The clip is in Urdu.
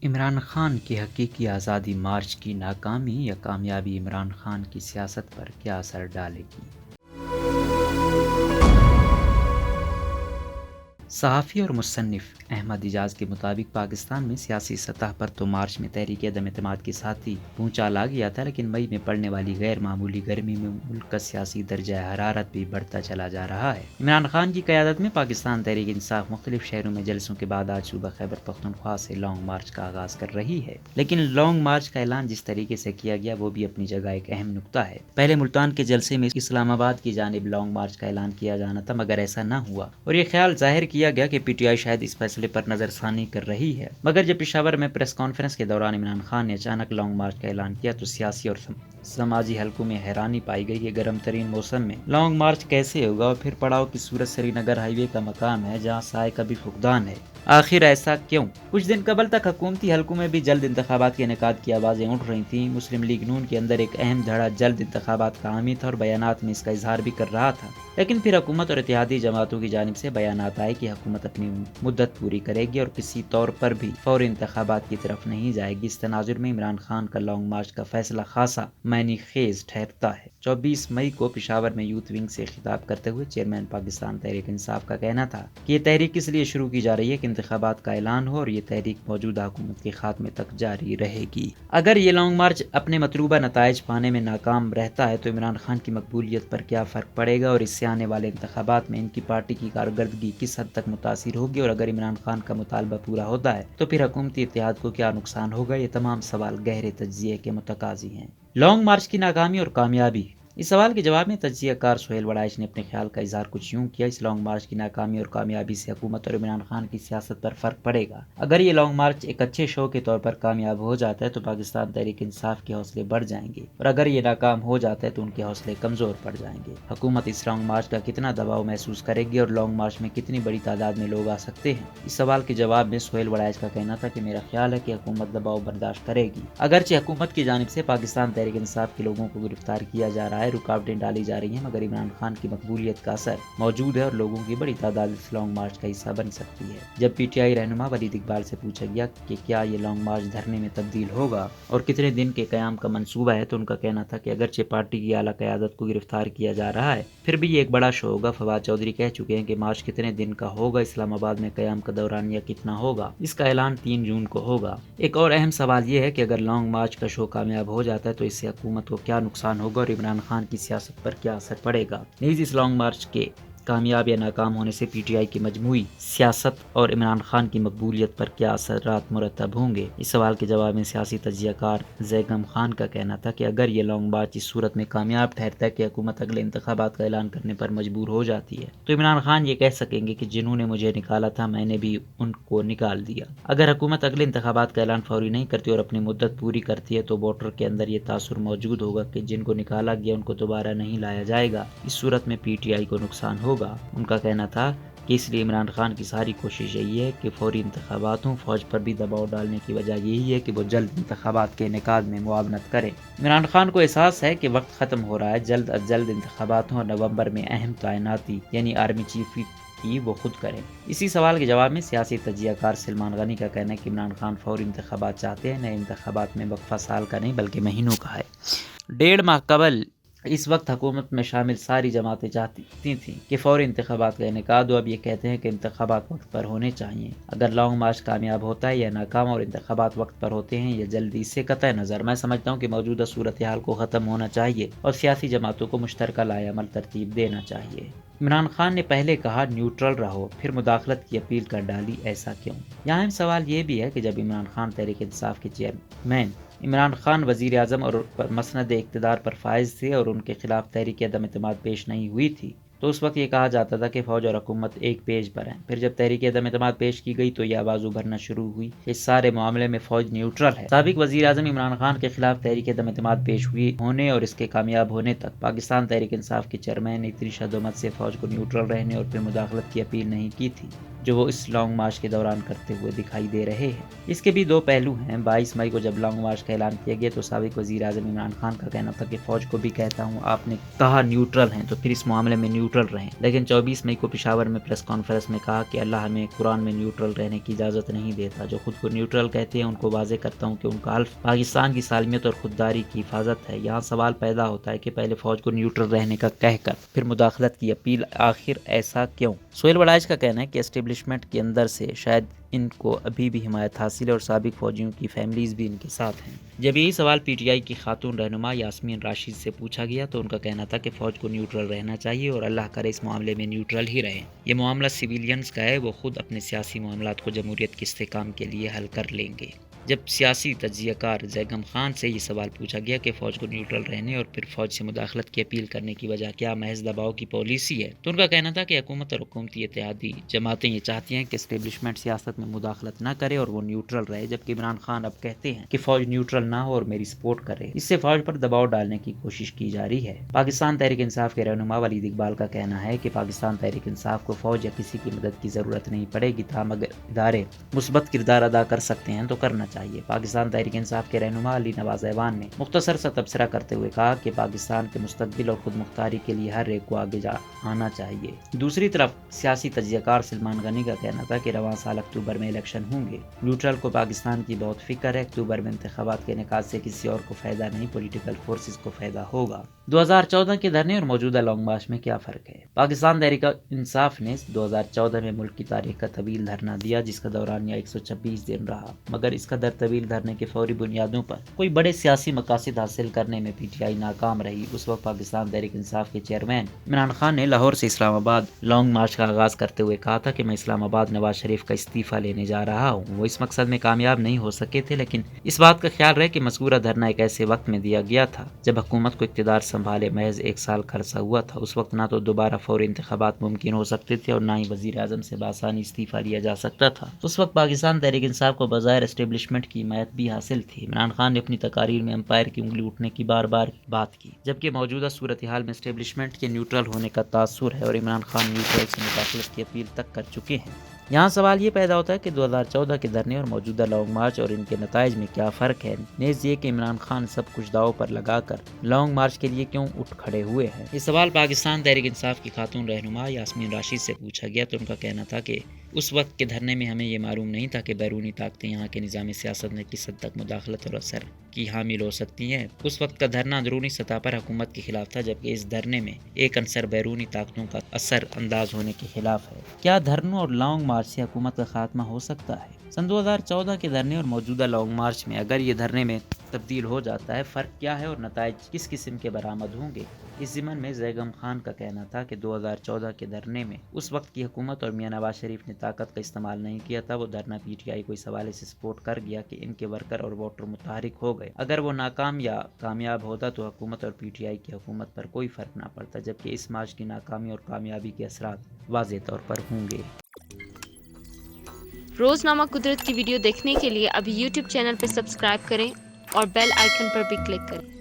عمران خان کی حقیقی آزادی مارچ کی ناکامی یا کامیابی عمران خان کی سیاست پر کیا اثر ڈالے گی؟ صحافی اور مصنف احمد اعجاز کے مطابق پاکستان میں سیاسی سطح پر تو مارچ میں تحریک عدم اعتماد کے ساتھ ہی پونچال آ گیا تھا، لیکن مئی میں پڑنے والی غیر معمولی گرمی میں ملک کا سیاسی درجہ حرارت بھی بڑھتا چلا جا رہا ہے۔ عمران خان کی قیادت میں پاکستان تحریک انصاف مختلف شہروں میں جلسوں کے بعد آج صوبہ خیبر پختونخوا سے لانگ مارچ کا آغاز کر رہی ہے، لیکن لانگ مارچ کا اعلان جس طریقے سے کیا گیا وہ بھی اپنی جگہ ایک اہم نقطہ ہے۔ پہلے ملتان کے جلسے میں اسلام آباد کی جانب لانگ مارچ کا اعلان کیا جانا تھا، مگر ایسا نہ ہوا اور یہ خیال ظاہر کیا گیا کہ پی ٹی آئی شاید اس فیصلے پر نظر ثانی کر رہی ہے، مگر جب پشاور میں پریس کانفرنس کے دوران عمران خان نے اچانک لانگ مارچ کا اعلان کیا تو سیاسی اور سماجی حلقوں میں حیرانی پائی گئی کہ گرم ترین موسم میں لانگ مارچ کیسے ہوگا، اور پھر پڑاؤ کی صورت سری نگر ہائی وے کا مقام ہے جہاں سائے کا بھی فقدان ہے۔ آخر ایسا کیوں؟ کچھ دن قبل تک حکومتی حلقوں میں بھی جلد انتخابات کے انعقاد کی آوازیں اٹھ رہی تھیں۔ مسلم لیگ نون کے اندر ایک اہم دھڑا جلد انتخابات کا حامی تھا اور بیانات میں اس کا اظہار بھی کر رہا تھا، لیکن پھر حکومت اور اتحادی جماعتوں کی جانب سے بیانات آئے کہ حکومت اپنی مدت پوری کرے گی اور کسی طور پر بھی فوری انتخابات کی طرف نہیں جائے گی۔ اس تناظر میں عمران خان کا لانگ مارچ کا فیصلہ خاصا معنی خیز ٹھہرتا ہے۔ 24 مئی کو پشاور میں یوتھ ونگ سے خطاب کرتے ہوئے چیئرمین پاکستان تحریک انصاف کا کہنا تھا کہ یہ تحریک اس لیے شروع کی جا رہی ہے کہ انتخابات کا اعلان ہو اور یہ تحریک موجودہ حکومت کے خاتمے تک جاری رہے گی۔ اگر یہ لانگ مارچ اپنے مطلوبہ نتائج پانے میں ناکام رہتا ہے تو عمران خان کی مقبولیت پر کیا فرق پڑے گا اور اس سے آنے والے انتخابات میں ان کی پارٹی کی کارکردگی کس حد تک متاثر ہوگی، اور اگر عمران خان کا مطالبہ پورا ہوتا ہے تو پھر حکومتی اتحاد کو کیا نقصان ہوگا؟ یہ تمام سوال گہرے تجزیے کے متقاضی ہیں۔ لانگ مارچ کی ناکامی اور کامیابی۔ اس سوال کے جواب میں تجزیہ کار سہیل وڑائچ نے اپنے خیال کا اظہار کچھ یوں کیا: اس لانگ مارچ کی ناکامی اور کامیابی سے حکومت اور عمران خان کی سیاست پر فرق پڑے گا۔ اگر یہ لانگ مارچ ایک اچھے شو کے طور پر کامیاب ہو جاتا ہے تو پاکستان تحریک انصاف کے حوصلے بڑھ جائیں گے، اور اگر یہ ناکام ہو جاتا ہے تو ان کے حوصلے کمزور پڑ جائیں گے۔ حکومت اس لانگ مارچ کا کتنا دباؤ محسوس کرے گی اور لانگ مارچ میں کتنی بڑی تعداد میں لوگ آ سکتے ہیں؟ اس سوال کے جواب میں سہیل وڑائچ کا کہنا تھا کہ میرا خیال ہے کہ حکومت دباؤ برداشت کرے گی۔ اگرچہ حکومت کی جانب سے پاکستان تحریک انصاف کے لوگوں کو گرفتار کیا جا رہا ہے، رکاوٹیں ڈالی جا رہی ہیں، مگر عمران خان کی مقبولیت کا اثر موجود ہے اور لوگوں کی بڑی تعداد اس لانگ مارچ کا حصہ بن سکتی ہے۔ جب پی ٹی آئی رہنما ولید اقبال سے پوچھا گیا کہ کیا یہ لانگ مارچ دھرنے میں تبدیل ہوگا اور کتنے دن کے قیام کا منصوبہ ہے، تو ان کا کہنا تھا کہ اگرچہ پارٹی کی اعلیٰ قیادت کو گرفتار کیا جا رہا ہے پھر بھی یہ ایک بڑا شو ہوگا۔ فواد چودھری کہہ چکے ہیں کہ مارچ کتنے دن کا ہوگا، اسلام آباد میں قیام کا دورانیہ کتنا ہوگا، اس کا اعلان 3 جون کو ہوگا۔ ایک اور اہم سوال یہ ہے کہ اگر لانگ مارچ کا شو کامیاب ہو جاتا ہے تو اس سے حکومت کو کیا نقصان ہوگا اور عمران خان کی سیاست پر کیا اثر پڑے گا؟ نیز اس لانگ مارچ کے کامیاب یا ناکام ہونے سے پی ٹی آئی کی مجموعی سیاست اور عمران خان کی مقبولیت پر کیا اثرات مرتب ہوں گے؟ اس سوال کے جواب میں سیاسی تجزیہ کار زیگم خان کا کہنا تھا کہ اگر یہ لانگ مارچ اس صورت میں کامیاب ٹھہرتا ہے کہ حکومت اگلے انتخابات کا اعلان کرنے پر مجبور ہو جاتی ہے تو عمران خان یہ کہہ سکیں گے کہ جنہوں نے مجھے نکالا تھا میں نے بھی ان کو نکال دیا۔ اگر حکومت اگلے انتخابات کا اعلان فوری نہیں کرتی اور اپنی مدت پوری کرتی ہے تو ووٹر کے اندر یہ تاثر موجود ہوگا کہ جن کو نکالا گیا ان کو دوبارہ نہیں لایا جائے گا۔ اس صورت میں پی ٹی آئی کو نقصان ہوگا۔ ان کا کہنا تھا کہ اس لیے عمران خان کی ساری کوشش یہی ہے کہ فوری انتخابات ہوں۔ فوج پر بھی دباؤ ڈالنے کی وجہ یہی ہے کہ وہ جلد انتخابات کے انعقاد میں معاونت کرے۔ عمران خان کو احساس ہے کہ وقت ختم ہو رہا ہے، جلد از جلد انتخابات ہوں اور نومبر میں اہم تعیناتی یعنی آرمی چیف کی وہ خود کریں۔ اسی سوال کے جواب میں سیاسی تجزیہ کار سلمان غنی کا کہنا ہے کہ عمران خان فوری انتخابات چاہتے ہیں۔ نئے انتخابات میں وقفہ سال کا نہیں بلکہ مہینوں کا ہے۔ 1.5 ماہ قبل اس وقت حکومت میں شامل ساری جماعتیں چاہتی تھیں کہ فوری انتخابات کا انعقاد ہو، اب یہ کہتے ہیں کہ انتخابات وقت پر ہونے چاہیے۔ اگر لانگ مارچ کامیاب ہوتا ہے یا ناکام اور انتخابات وقت پر ہوتے ہیں یا جلدی، اس سے قطع نظر میں سمجھتا ہوں کہ موجودہ صورتحال کو ختم ہونا چاہیے اور سیاسی جماعتوں کو مشترکہ لائحہ عمل ترتیب دینا چاہیے۔ عمران خان نے پہلے کہا نیوٹرل رہو، پھر مداخلت کی اپیل کر ڈالی، ایسا کیوں؟ یہاں اہم سوال یہ بھی ہے کہ جب عمران خان تحریک انصاف کے چیئرمین عمران خان وزیر اعظم اور مسند اقتدار پر فائز تھے اور ان کے خلاف تحریک عدم اعتماد پیش نہیں ہوئی تھی تو اس وقت یہ کہا جاتا تھا کہ فوج اور حکومت ایک پیج پر ہیں۔ پھر جب تحریک عدم اعتماد پیش کی گئی تو یہ آواز ابھرنا شروع ہوئی اس سارے معاملے میں فوج نیوٹرل ہے۔ سابق وزیر اعظم عمران خان کے خلاف تحریک عدم اعتماد پیش ہونے اور اس کے کامیاب ہونے تک پاکستان تحریک انصاف کے چیئرمین نے اتنی شد و مت سے فوج کو نیوٹرل رہنے اور پھر مداخلت کی اپیل نہیں کی تھی۔ جو وہ اس لانگ مارچ کے دوران کرتے ہوئے دکھائی دے رہے ہیں۔ اس کے بھی دو پہلو ہیں۔ 22 مئی کو جب لانگ مارچ کا اعلان کیا گیا تو سابق وزیر اعظم عمران خان کا کہنا تھا کہ فوج کو بھی کہتا ہوں آپ نے کہا نیوٹرل ہیں تو پھر اس معاملے میں نیوٹرل رہیں، لیکن 24 مئی کو پشاور میں پریس کانفرنس میں کہا کہ اللہ ہمیں قرآن میں نیوٹرل رہنے کی اجازت نہیں دیتا۔ جو خود کو نیوٹرل کہتے ہیں ان کو واضح کرتا ہوں کہ ان کا حلف پاکستان کی سالمیت اور خودداری کی حفاظت ہے۔ یہاں سوال پیدا ہوتا ہے کہ پہلے فوج کو نیوٹرل رہنے کا کہہ کر پھر مداخلت کی اپیل، آخر ایسا کیوں؟ سہیل وڑائچ کا کہنا ہے کہ اسٹیبلشمنٹ کے اندر سے شاید ان کو ابھی بھی حمایت حاصل ہے اور سابق فوجیوں کی فیملیز بھی ان کے ساتھ ہیں۔ جب یہی سوال پی ٹی آئی کی خاتون رہنما یاسمین راشد سے پوچھا گیا تو ان کا کہنا تھا کہ فوج کو نیوٹرل رہنا چاہیے اور اللہ کرے اس معاملے میں نیوٹرل ہی رہیں۔ یہ معاملہ سویلینز کا ہے، وہ خود اپنے سیاسی معاملات کو جمہوریت کے استحکام کے لیے حل کر لیں گے۔ جب سیاسی تجزیہ کار زیگم خان سے یہ سوال پوچھا گیا کہ فوج کو نیوٹرل رہنے اور پھر فوج سے مداخلت کی اپیل کرنے کی وجہ کیا محض دباؤ کی پالیسی ہے، تو ان کا کہنا تھا کہ حکومت اور حکومتی اتحادی جماعتیں یہ چاہتی ہیں کہ اسٹیبلشمنٹ سیاست میں مداخلت نہ کرے اور وہ نیوٹرل رہے، جبکہ عمران خان اب کہتے ہیں کہ فوج نیوٹرل نہ ہو اور میری سپورٹ کرے۔ اس سے فوج پر دباؤ ڈالنے کی کوشش کی جا رہی ہے۔ پاکستان تحریک انصاف کے رہنما ولید اقبال کا کہنا ہے کہ پاکستان تحریک انصاف کو فوج یا کسی کی مدد کی ضرورت نہیں پڑے گی، تاہم اگر ادارے مثبت کردار ادا کر سکتے ہیں تو کرنا چاہیے۔ پاکستان تحریک انصاف کے رہنما علی نواز ایوان نے مختصر سا تبصرہ کرتے ہوئے کہا کہ پاکستان کے مستقبل اور خود مختاری کے لیے ہر ایک کو آگے آنا چاہیے۔ دوسری طرف سیاسی تجزیہ کار سلمان غنی کا کہنا تھا کہ رواں سال اکتوبر میں الیکشن ہوں گے، نیوٹرل کو پاکستان کی بہت فکر ہے، اکتوبر میں انتخابات کے انعقاد سے کسی اور کو فائدہ نہیں، پولیٹیکل فورسز کو فائدہ ہوگا۔ 2014 کے دھرنے اور موجودہ لانگ مارچ میں کیا فرق ہے؟ پاکستان تحریک انصاف نے 2014 میں ملک کی تاریخ کا طویل دھرنا دیا جس کا دورانیہ 126 دن رہا، مگر اس قدر طویل دھرنے کے فوری بنیادوں پر کوئی بڑے سیاسی مقاصد حاصل کرنے میں پی ٹی آئی ناکام رہی۔ اس وقت پاکستان تحریک انصاف کے چیئرمین عمران خان نے لاہور سے اسلام آباد لانگ مارچ کا آغاز کرتے ہوئے کہا تھا کہ میں اسلام آباد نواز شریف کا استعفیٰ لینے جا رہا ہوں۔ وہ اس مقصد میں کامیاب نہیں ہو سکے تھے، لیکن اس بات کا خیال رہے کہ مذکورہ دھرنا ایک ایسے وقت میں دیا گیا تھا جب حکومت کو اقتدار سنبھالے محض 1 سال کا عرصہ ہوا تھا۔ اس وقت نہ تو دوبارہ فوری انتخابات ممکن ہو سکتے تھے اور نہ ہی وزیر اعظم سے بآسانی استعفیٰ لیا جا سکتا تھا۔ اس وقت پاکستان تحریک انصاف کو بظاہر اسٹیبلشمنٹ کی حمایت بھی حاصل تھی۔ عمران خان نے اپنی تقاریر میں امپائر کی انگلی اٹھنے کی بار بار بات کی، جبکہ موجودہ صورتحال میں اسٹیبلشمنٹ کے نیوٹرل ہونے کا تاثر ہے اور عمران خان نیوٹرل سے مداخلت کی اپیل تک کر چکے ہیں۔ یہاں سوال یہ پیدا ہوتا ہے کہ 2014 کے دھرنے اور موجودہ لانگ مارچ اور ان کے نتائج میں کیا فرق ہے، نیز یہ کہ عمران خان سب کچھ داؤ پر لگا کر لانگ مارچ کے لیے کیوں اٹھ کھڑے ہوئے ہیں۔ یہ سوال پاکستان تحریک انصاف کی خاتون رہنما یاسمین راشد سے پوچھا گیا تو ان کا کہنا تھا کہ اس وقت کے دھرنے میں ہمیں یہ معلوم نہیں تھا کہ بیرونی طاقتیں یہاں کے نظام سیاست میں کس حد تک مداخلت اور اثر کی حامل ہو سکتی ہیں۔ اس وقت کا دھرنا اندرونی سطح پر حکومت کے خلاف تھا، جبکہ اس دھرنے میں ایک عنصر بیرونی طاقتوں کا اثر انداز ہونے کے خلاف ہے۔ کیا دھرنوں اور لانگ مارچ سے حکومت کا خاتمہ ہو سکتا ہے؟ سن 2014 کے دھرنے اور موجودہ لانگ مارچ میں اگر یہ دھرنے میں تبدیل ہو جاتا ہے، فرق کیا ہے اور نتائج کس قسم کے برآمد ہوں گے؟ اس ضمن میں زیگم خان کا کہنا تھا کہ 2014 کے دھرنے میں اس وقت کی حکومت اور میاں نواز شریف نے طاقت کا استعمال نہیں کیا تھا۔ وہ دھرنا پی ٹی آئی کو اس حوالے سے سپورٹ کر گیا کہ ان کے ورکر اور ووٹر متحرک ہو گئے۔ اگر وہ ناکام یا کامیاب ہوتا تو حکومت اور پی ٹی آئی کی حکومت پر کوئی فرق نہ پڑتا، جبکہ اس مارچ کی ناکامی اور کامیابی کے اثرات واضح طور پر ہوں گے۔ روزنامہ قدرت کی ویڈیو دیکھنے کے لیے ابھی یوٹیوب چینل پر سبسکرائب کریں اور بیل آئیکن پر بھی کلک کریں۔